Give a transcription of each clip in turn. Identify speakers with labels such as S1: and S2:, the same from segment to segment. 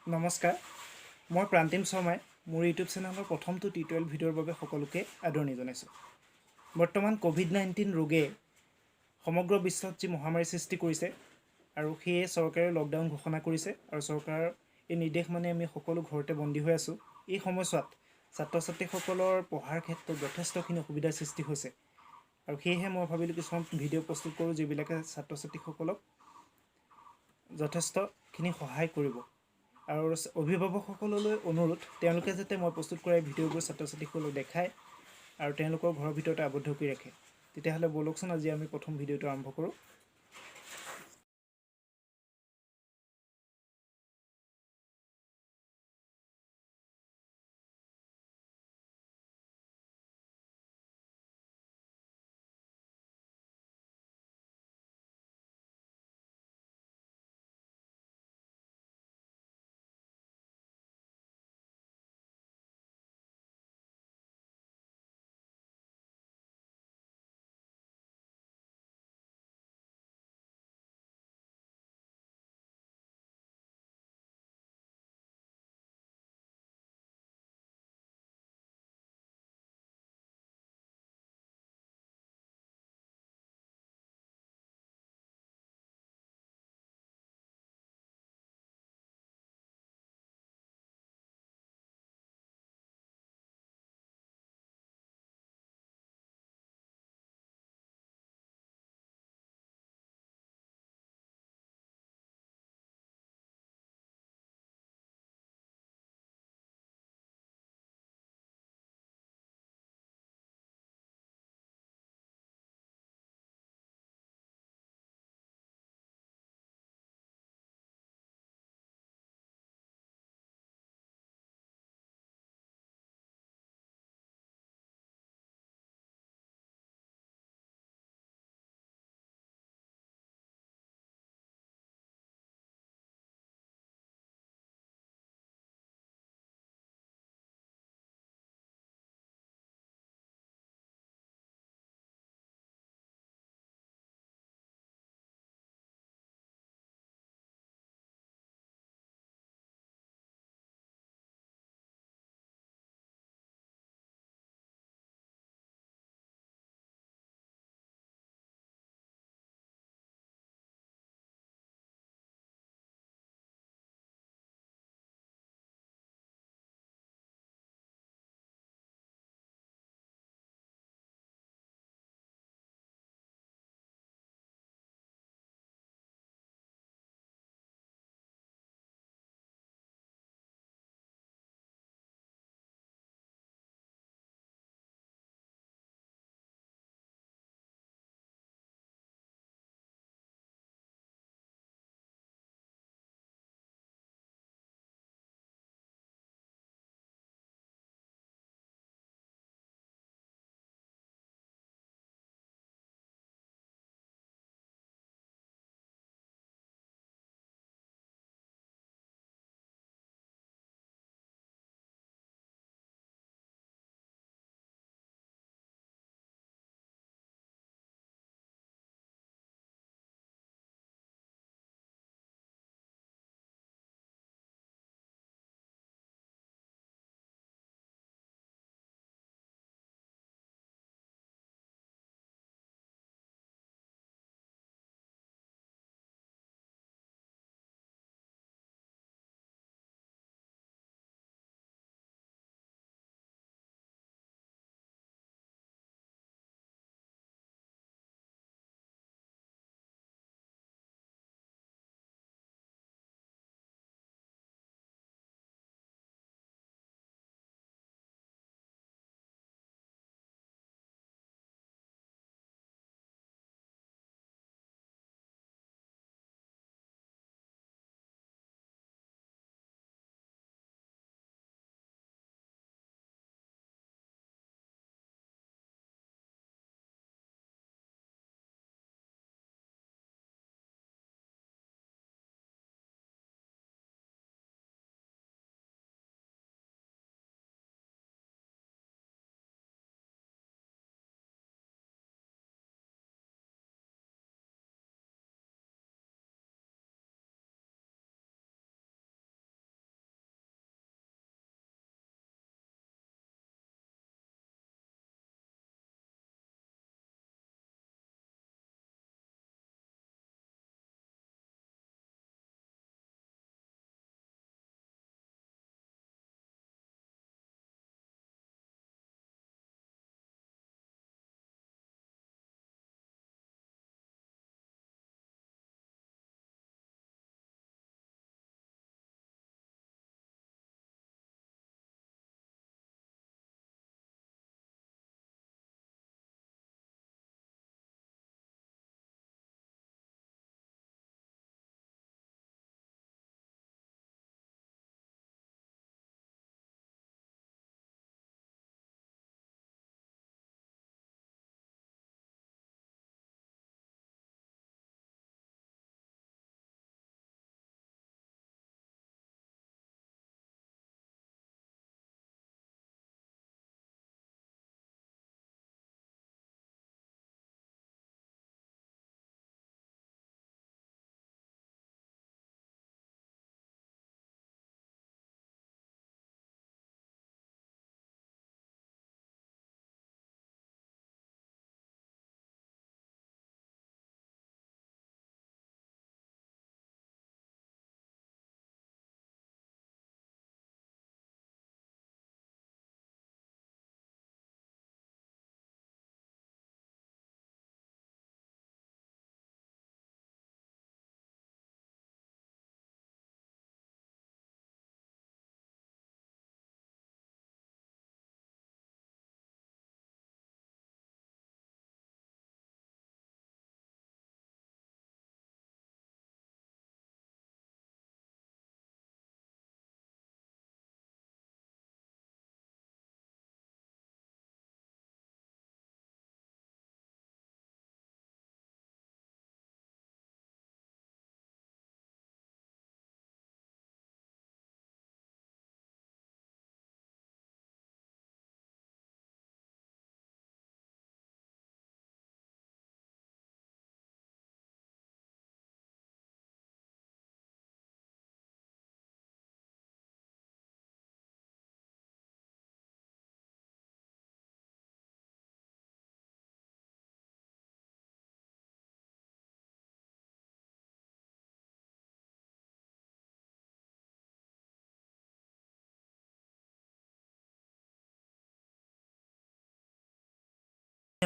S1: নমস্কাৰ, মই প্ৰান্তিম শৰ্মাই মোৰ ইউটিউব চেনেলৰ প্ৰথমটো টিউটৰিয়েল ভিডিঅ'ৰ বাবে সকলোকে আদৰণি জনাইছোঁ। বৰ্তমান ক'ভিড-19 ৰোগে সমগ্ৰ বিশ্বত যি মহামাৰীৰ সৃষ্টি কৰিছে আৰু সেয়ে চৰকাৰে লকডাউন ঘোষণা কৰিছে আৰু চৰকাৰৰ এই নিৰ্দেশ মানে আমি সকলো ঘৰতে বন্দী হৈ আছোঁ। এই সময়ছোৱাত ছাত্ৰ ছাত্ৰীসকলৰ পঢ়াৰ ক্ষেত্ৰত যথেষ্টখিনি অসুবিধাৰ সৃষ্টি হৈছে আৰু সেয়েহে মই ভাবিলোঁ কিছুমান ভিডিঅ' প্ৰস্তুত কৰোঁ যিবিলাকে ছাত্ৰ ছাত্ৰীসকলক যথেষ্টখিনি সহায় কৰিব। আৰু অভিভাৱকসকললৈ অনুৰোধ, তেওঁলোকে যাতে মই প্ৰস্তুত কৰা ভিডিঅ'বোৰ ছাত্ৰ ছাত্ৰীসকলক দেখায় আৰু তেওঁলোকৰ ঘৰৰ ভিতৰতে আবদ্ধ কৰি ৰাখে। তেতিয়াহ'লে ব'লকচোন আজি আমি প্ৰথম ভিডিঅ'টো আৰম্ভ কৰোঁ।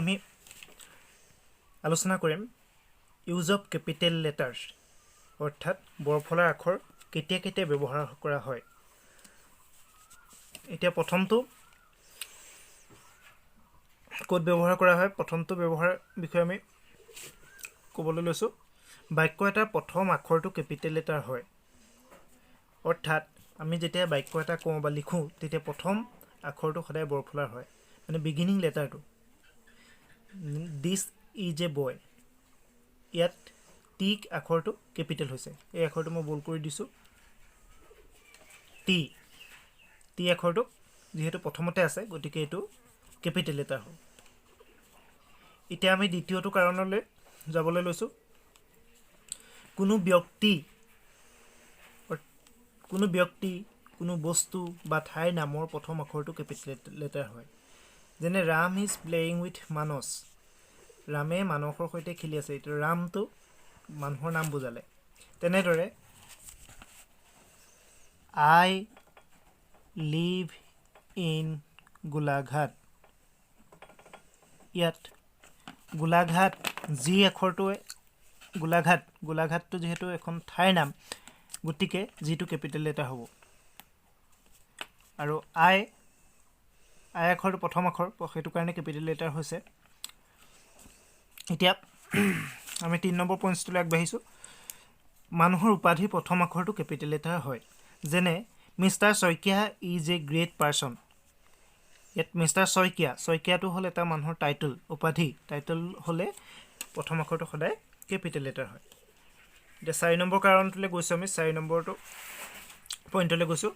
S1: আমি আলোচনা কৰিম ইউজ অফ কেপিটেল লেটাৰ্ছ অৰ্থাৎ বৰফলাৰ আখৰ কেতিয়া কেতিয়া ব্যৱহাৰ কৰা হয়। এতিয়া প্ৰথমটো ক'ত ব্যৱহাৰ কৰা হয়, প্ৰথমটো ব্যৱহাৰ বিষয়ে আমি ক'বলৈ লৈছোঁ। বাক্য এটাৰ প্ৰথম আখৰটো কেপিটেল লেটাৰ হয়, অৰ্থাৎ আমি যেতিয়া বাক্য এটা কওঁ বা লিখোঁ তেতিয়া প্ৰথম আখৰটো সদায় বৰফলাৰ হয়, মানে বিগিনিং লেটাৰটো। দিছ ইজ এ বয়, ইয়াত টি আখৰটো কেপিটেল হৈছে। এই আখৰটো মই বোল্ড কৰি দিছোঁ। টি আখৰটো যিহেতু প্ৰথমতে আছে গতিকে এইটো কেপিটেল লেটাৰ হ'ল। এতিয়া আমি দ্বিতীয়টো কাৰণলৈ যাবলৈ লৈছোঁ। কোনো ব্যক্তি, কোনো বস্তু বা ঠাইৰ নামৰ প্ৰথম আখৰটো কেপিটেল লেটাৰ হয়। যেনে ৰাম ইজ প্লেয়িং উইথ মানস, ৰামে মানসৰ সৈতে খেলি আছে। এইটো ৰামটো মানুহৰ নাম বুজালে। তেনেদৰে আই লিভ ইন গোলাঘাট, ইয়াত গোলাঘাট যি আখৰটোৱে গোলাঘাটটো যিহেতু এখন ঠাইৰ নাম গতিকে যিটো কেপিটেল লেটাৰ হ'ব। আৰু আই আখৰটো প্ৰথম আখৰ, সেইটো কাৰণে কেপিটেল লেটাৰ হৈছে। এতিয়া আমি 3 নম্বৰ পইণ্টটোলৈ আগবাঢ়িছোঁ। মানুহৰ উপাধিৰ প্ৰথম আখৰটো কেপিটেল লেটাৰ হয়। যেনে mister Saikia is a great person, ইয়াত মিষ্টাৰ শইকীয়াটো হ'ল এটা মানুহৰ টাইটেল, উপাধি। টাইটেল হ'লে প্ৰথম আখৰটো সদায় কেপিটেল লেটাৰ হয়। এতিয়া 4 নম্বৰ কাৰণটোলৈ গৈছোঁ আমি। 4 নম্বৰটো পইণ্টলৈ গৈছোঁ।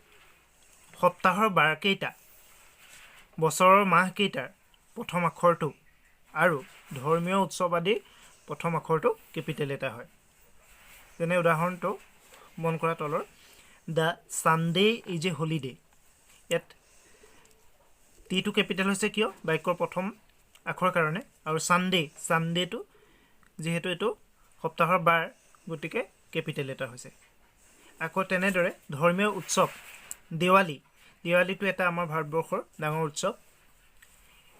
S1: সপ্তাহৰ বাৰ কেইটা, বছৰৰ মাহ কেইটাৰ প্ৰথম আখৰটো আৰু ধৰ্মীয় উৎসৱ আদিৰ প্ৰথম আখৰটো কেপিটেল লেটাৰ হয়। যেনে উদাহৰণটো মন কৰা তলৰ, the Sunday is a holiday, ইয়াত টিটো কেপিটেল হৈছে কিয়, বাক্যৰ প্ৰথম আখৰ কাৰণে। আৰু ছানডেটো যিহেতু এইটো সপ্তাহৰ বাৰ গতিকে কেপিটেল লেটাৰ হৈছে। আকৌ তেনেদৰে ধৰ্মীয় উৎসৱ দেৱালীটো এটা আমাৰ ভাৰতবৰ্ষৰ ডাঙৰ উৎসৱ।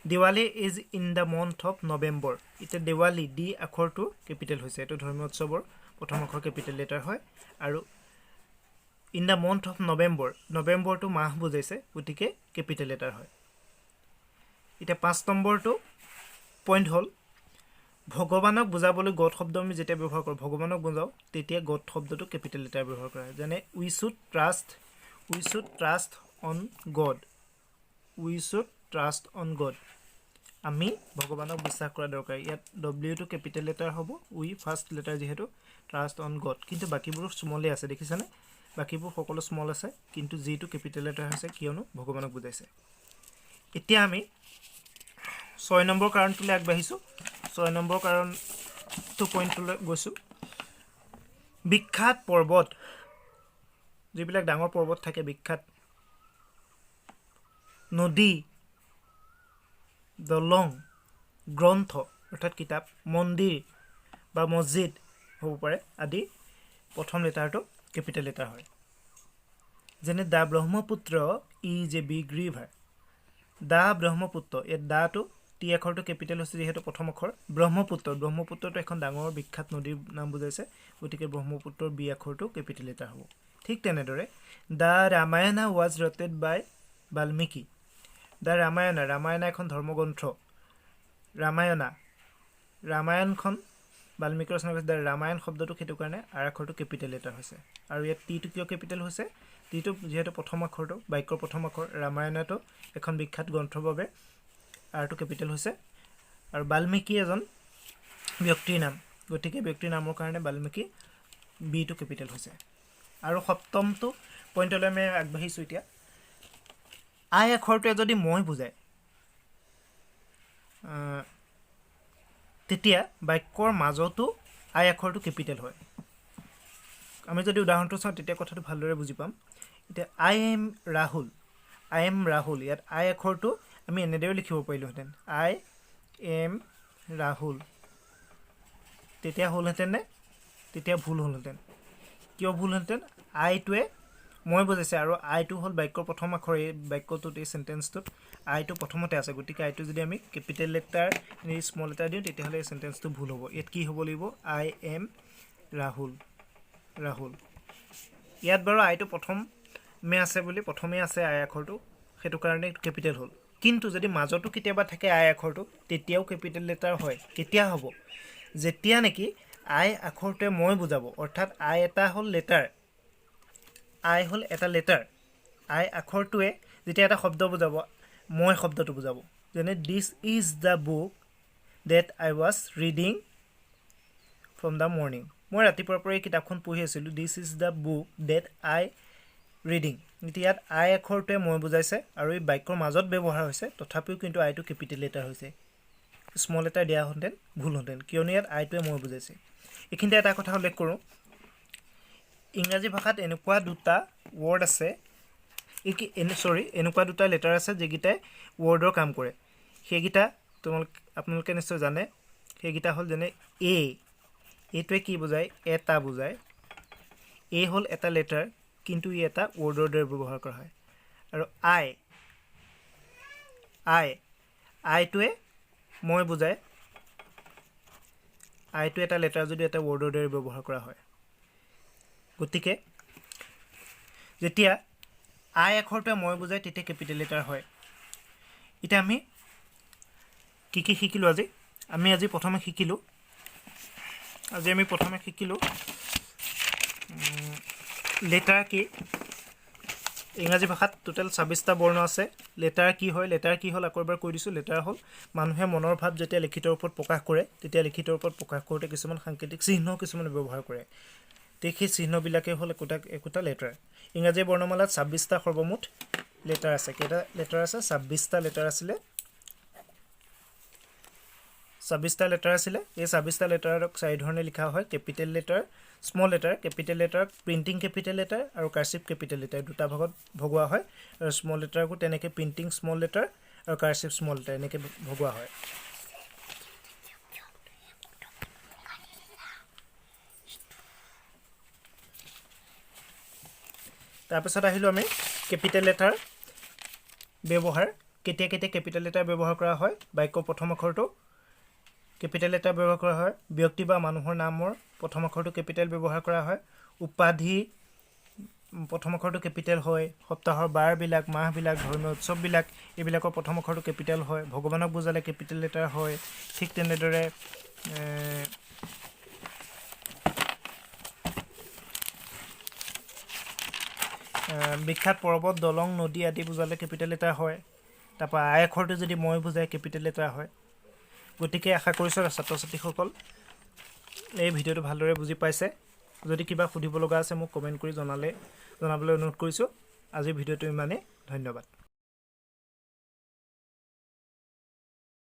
S1: Diwali is in the month of November, এতিয়া দেৱালী ডি আখৰটো কেপিটেল হৈছে। এইটো ধৰ্মীয় উৎসৱৰ প্ৰথম আখৰ কেপিটেল লেটাৰ হয়। আৰু ইন দ্য মান্থ অফ নৱেম্বৰটো মাহ বুজাইছে গতিকে কেপিটেল লেটাৰ হয়। এতিয়া 5 নম্বৰটো পইণ্ট হ'ল ভগৱানক বুজাবলৈ গড শব্দ আমি যেতিয়া ব্যৱহাৰ কৰোঁ, ভগৱানক বুজাওঁ তেতিয়া গড শব্দটো কেপিটেল লেটাৰ ব্যৱহাৰ কৰা হয়। যেনে উই শুড ট্ৰাষ্ট অন গড, আমি ভগৱানক বিশ্বাস কৰা দৰকাৰ। ইয়াত ডব্লিউটো কেপিটেল লেটাৰ হ'ব, উই ফাৰ্ষ্ট লেটাৰ যিহেতু, ট্ৰাষ্ট অন গড। কিন্তু বাকীবোৰ স্মলে আছে, দেখিছেনে? বাকীবোৰ সকলো স্মল আছে, কিন্তু যিটো কেপিটেল লেটাৰ হৈছে কিয়নো ভগৱানক বুজাইছে। এতিয়া আমি 6 নম্বৰ কাৰণটোলৈ আগবাঢ়িছোঁ। 6 নম্বৰ কাৰণটো পইণ্টলৈ গৈছোঁ। বিখ্যাত পৰ্বত, যিবিলাক ডাঙৰ পৰ্বত থাকে, বিখ্যাত নদী, দলং, গ্ৰন্থ অৰ্থাৎ কিতাপ, মন্দিৰ বা মছজিদ হ'ব পাৰে আদি প্ৰথম লেটাৰটো কেপিটেল লেটাৰ হয়। যেনে the Brahmaputra is a big river, the Brahmaputra, ইয়াত দাটো টি আখৰটো কেপিটেল হৈছে যিহেতু প্ৰথম আখৰ। ব্ৰহ্মপুত্ৰটো এখন ডাঙৰ বিখ্যাত নদীৰ নাম বুজাইছে গতিকে ব্ৰহ্মপুত্ৰৰ বি আখৰটো কেপিটেল লেটাৰ হ'ব। ঠিক তেনেদৰে the Ramayana was written by Valmiki, the Ramayana এখন ধৰ্মগ্ৰন্থ। ৰামায়ণখন বাল্মীকি ৰচনা কৰিছে। দ্য ৰামায়ণ শব্দটো সেইটো কাৰণে আৰ আখৰটো কেপিটেল লেটাৰ হৈছে। আৰু ইয়াত টিটো কিয় কেপিটেল হৈছে, টিটো যিহেতু প্ৰথম আখৰটো, বাক্যৰ প্ৰথম আখৰ। ৰামায়ণটো এখন বিখ্যাত গ্ৰন্থৰ বাবে আৰটো কেপিটেল হৈছে। আৰু বাল্মীকি এজন ব্যক্তিৰ নাম গতিকে ব্যক্তিৰ নামৰ কাৰণে বাল্মীকি বিটো কেপিটেল হৈছে। আৰু 7মটো পইণ্টলৈ আমি আগবাঢ়িছোঁ। এতিয়া আই আখৰটোৱে যদি মই বুজায় তেতিয়া বাক্যৰ মাজতো আই আখৰটো কেপিটেল হয়। আমি যদি উদাহৰণটো চাওঁ তেতিয়া কথাটো ভালদৰে বুজি পাম। এতিয়া আই এম ৰাহুল, ইয়াত আই আখৰটো আমি এনেদৰে লিখিব পাৰিলোহেঁতেন, আই এম ৰাহুল, তেতিয়া হ'লহেঁতেন নে? তেতিয়া ভুল হ'লহেঁতেন। কিয় ভুল হ'লহেঁতেন? আইটোৱে মই বুজাইছে আৰু আইটো হ'ল বাক্যৰ প্ৰথম আখৰ এই বাক্যটোত এই চেণ্টেন্সটোত আইটো প্ৰথমতে আছে গতিকে আইটো যদি আমি কেপিটেল লেটাৰ স্মল লেটাৰ দিওঁ তেতিয়াহ'লে এই চেণ্টেন্সটো ভুল হ'ব ইয়াত কি হ'ব লাগিব আই এম ৰাহুল ৰাহুল ইয়াত বাৰু আইটো প্ৰথমে আছে বুলি প্ৰথমে আছে আই আখৰটো সেইটো কাৰণে কেপিটেল হ'ল কিন্তু যদি মাজতো কেতিয়াবা থাকে আই আখৰটো তেতিয়াও কেপিটেল লেটাৰ হয় কেতিয়া হ'ব যেতিয়া নেকি আই আখৰটোৱে মই বুজাব অৰ্থাৎ আই এটা হ'ল লেটাৰ আই হ'ল এটা লেটাৰ আই আখৰটোৱে যেতিয়া এটা শব্দ বুজাব মই শব্দটো বুজাব যেনে this is the book that I was reading from the morning মই ৰাতিপুৱাৰ পৰা এই কিতাপখন পঢ়ি আছিলোঁ this is the book that I reading এতিয়া ইয়াত আই আখৰটোৱে মই বুজাইছে আৰু এই বাক্যৰ মাজত ব্যৱহাৰ হৈছে তথাপিও কিন্তু আইটো কেপিটেল লেটাৰ হৈছে স্মল লেটাৰ দিয়া হ'লহেঁতেন ভুল হ'লহেঁতেন কিয়নো ইয়াত আইটোৱে মই বুজাইছে এইখিনিতে এটা কথা উল্লেখ কৰোঁ ইংৰাজী ভাষাত এনেকুৱা দুটা ৱৰ্ড আছে এনেকুৱা দুটা লেটাৰ আছে যিকেইটাই ৱৰ্ডৰ কাম কৰে সেইকেইটা আপোনালোকে নিশ্চয় জানে সেইকেইটা হ'ল যেনে এইটোৱে কি বুজায় এটা বুজায় এ হ'ল এটা লেটাৰ কিন্তু ই এটা ৱৰ্ডৰ দৰে ব্যৱহাৰ কৰা হয় আৰু আইটোৱে মই বুজায় আইটো এটা লেটাৰ যদি এটা ৱৰ্ডৰ দৰে ব্যৱহাৰ কৰা হয় গতিকে যেতিয়া আই আখৰটোৱে মই বুজায় তেতিয়া কেপিটেল লেটাৰ হয় এতিয়া আমি কি শিকিলোঁ আজি প্ৰথমে শিকিলোঁ লেটাৰ কি ইংৰাজী ভাষাত টোটেল 26টা বৰ্ণ আছে লেটাৰ কি হয় লেটাৰ কি হ'ল আকৌ এবাৰ কৈ দিছোঁ লেটাৰ হ'ল মানুহে মনৰ ভাৱ যেতিয়া লিখিতৰ ওপৰত প্ৰকাশ কৰে তেতিয়া লিখিতৰ ওপৰত প্ৰকাশ কৰোঁতে কিছুমান সাংকেতিক চিহ্ন কিছুমানে ব্যৱহাৰ কৰে সেই চিহ্নবিলাকে হ'ল একোটা লেটাৰ ইংৰাজী বৰ্ণমালাত 26টা সৰ্বমুঠ লেটাৰ আছে কেইটা লেটাৰ আছে 26টা লেটাৰ আছিলে 26টা লেটাৰ আছিলে এই 26টা লেটাৰক চাৰি ধৰণে লিখা হয় capital letter small letter capital letter printing capital letter আৰু কাৰ্চিভ কেপিটেল লেটাৰ দুটা ভাগত ভগোৱা হয় আৰু স্মল লেটাৰকো তেনেকৈ প্ৰিণ্টিং স্মল লেটাৰ আৰু কাৰ্চিভ স্মল লেটাৰ এনেকৈ ভগোৱা হয় তাৰপিছত আহিলোঁ আমি কেপিটেল লেটাৰ ব্যৱহাৰ কেতিয়া কেপিটেল লেটাৰ ব্যৱহাৰ কৰা হয় বাক্যৰ প্ৰথম আখৰটো কেপিটেল লেটাৰ ব্যৱহাৰ কৰা হয় ব্যক্তি বা মানুহৰ নামৰ প্ৰথম আখৰটো কেপিটেল ব্যৱহাৰ কৰা হয় উপাধি প্ৰথম আখৰটো কেপিটেল হয় সপ্তাহৰ বাৰবিলাক মাহবিলাক ধৰ্মীয় উৎসৱবিলাক এইবিলাকৰ প্ৰথম আখৰটো কেপিটেল হয় ভগৱানক বুজালে কেপিটেল লেটাৰ হয় ঠিক তেনেদৰে বিখ্যাত পৰ্বত দলং নদী আদি বুজালে কেপিটেল লেটাৰ হয় তাৰপৰা আই আখৰটো যদি মই বুজায় কেপিটেল লেটাৰ হয় গতিকে আশা কৰিছোঁ ছাত্ৰ ছাত্ৰীসকল এই ভিডিঅ'টো ভালদৰে বুজি পাইছে যদি কিবা সুধিব লগা আছে মোক কমেণ্ট কৰি জনাবলৈ অনুৰোধ কৰিছোঁ আজিৰ ভিডিঅ'টো ইমানেই ধন্যবাদ